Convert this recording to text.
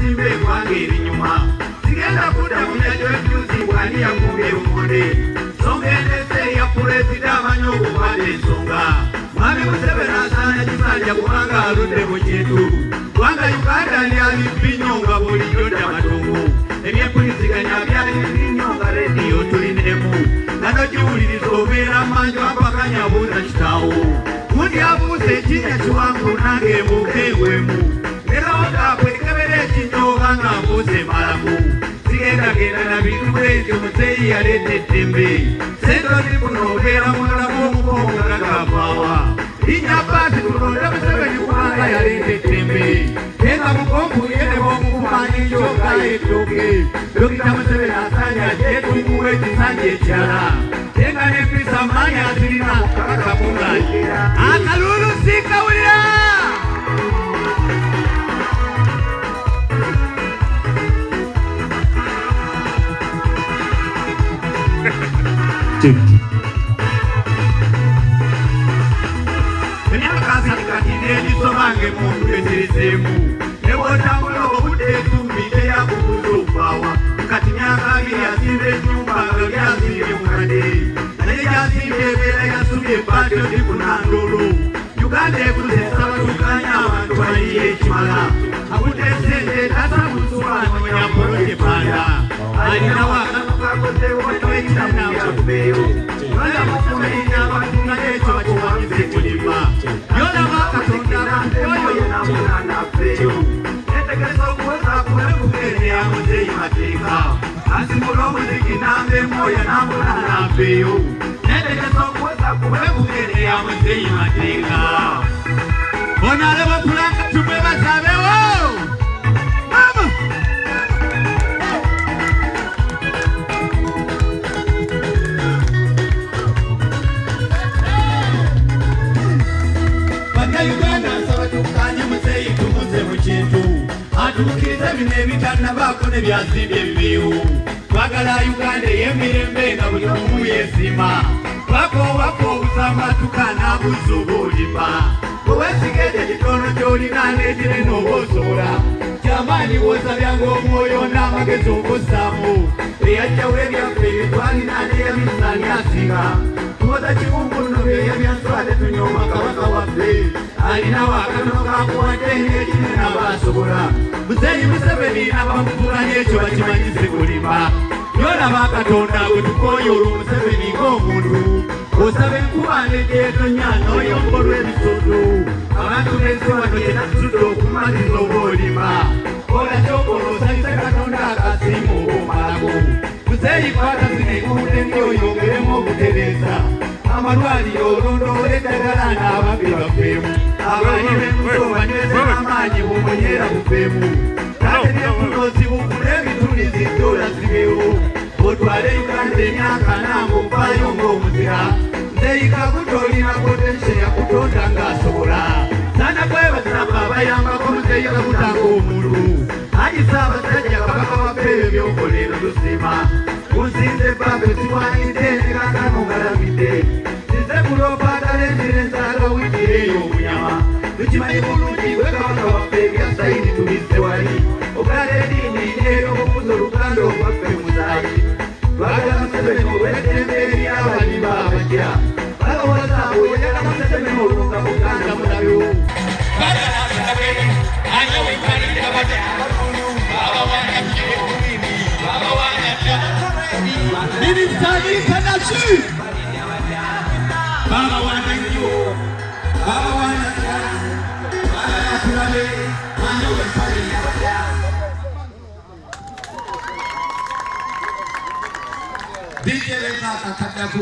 simbe kwangeri nyuma sigenda kuda munyajo ebyuzi bwani yakumbye rumonde songendese ya pulezida amanyogo kwade ensonga mwami Museveni asaana kisanja kubanga aludde mu kintu kubanga Uganda lyali bbinyo nga bulijjo dda matongo ebyempuliziganya byali bbinyo nga rediyo tulinemu nano giwuliriza obeera manju ampakanya abuuza kitaawo gundi abuuza ekinnya kiwangu nange embuuka engwemu erawotaakwe ekebera ekinyooba nga mbuuza emalamu sigendagenda na bintu bwezi omuzeeyi yaleeta eddembe sendozi buno obeera mulamu omukonga gagavaawa linnya paati tulonda Museveni kubanga yaleeta eddembe enga mukombuye ne b'omukumanyi kyokka ettooke Dokita Museveni asaanya ajje tumuwe ekisanja ekirala enga n'empisa amaanyi azirina kakabungaji akalulu siikawulira ebisomange mundu ezirizemu nebwotambula obudde etumbi teyakubuza okwawa kati myaka abiri azimba ennyumba nga lyazimbye mukadde naye gyazimbye ebeera yasubye ebbaato zikunandolo Uganda eguze esabatukanya abantu bayiye ekimala abudde esente tasabusubanoonya poloje panda alinawo akano kakozewo ekinamuyakubeeyo Uganda Museveni abantu nga ekyo bakiwanyiza ekulima yolaba Katonda abantu oyo yenamunanafeeyo netegereza okuweza kuwebugere ya muzeeyi mateeka asimula omuziki namba emoya namunanafeeyo netegereza okuweza kuwebugere ya muzeeyi mateeka bona alaba kulanga tumwe bazabewo mama Uganda sabatukanye muzeeyi tumuze mu kintu atuukirize bino ebitanabaako ne byazimbye ebibiiwu twagala Uganda ey'emirembe nga buli omu yeesima twakoowako obusambatuka n'abuza oba olima bweweesigeje ekitono ky'olina n'ekirina oba osobola kyamaanyi bw'osabyanga omwoyo n'amagezi og'ossaamu eyajjawo ebyaffe ebitwalina n'eyamisaani asinga tuwoza kibumbuno byeyabyanswale tunyooma kabaka waffe alinawo akatono kakuwadde n'ekirina baasobola muzeeyi Museveni abamufuula n'ekyo bakimanyise kulima yolaba Katonda bwe tukooye olwo Museveni ng'omuntu osaba enkuba n'egyetonya n'oyombolwa ebisoto abantu b'ensi wano gye natusudde okumaliza oba olima ola kyokola osabise Katonda akasiima oba omalako muzeeyi kwata zino enkuude ndyoyongeremu obutereeza amalwaliro olondoola eddagala n'ababbi bafeemu abaali b'enkuso banyweze n'amaanyi bumonyera bufeemu ate n'ebulozi bukule ebitulizi doola zibeewo otwale Uganda emyaka nange ovaayo ng'omuzira muzeeyi kakuta olina potenshe yakutonda ng'asobola sana kwebaziraba abayambako muzeeyi kakuta ng'omuntu Haji Ssaabasajja kabaka waffe ebyokolero tusima kunsinze bbabe siwanidde nekakano ngalabidde size kulopaatala enzira ensaaga wikire eyo obunyama tukimanyi bulungi bwe kabaka waffe ebya sayini tubisse wali ogala eddiini n'eyobubuza oluganda olwaffe muzaayi twagala Museveni olw'eddembe ery'abali baabajja balowoza oyagala Museveni olunga Buganda mulabyo Nilitandika na chini Baba wananyo Baba wananyo Baba kulale Manyo pale DJ Leza kakadabu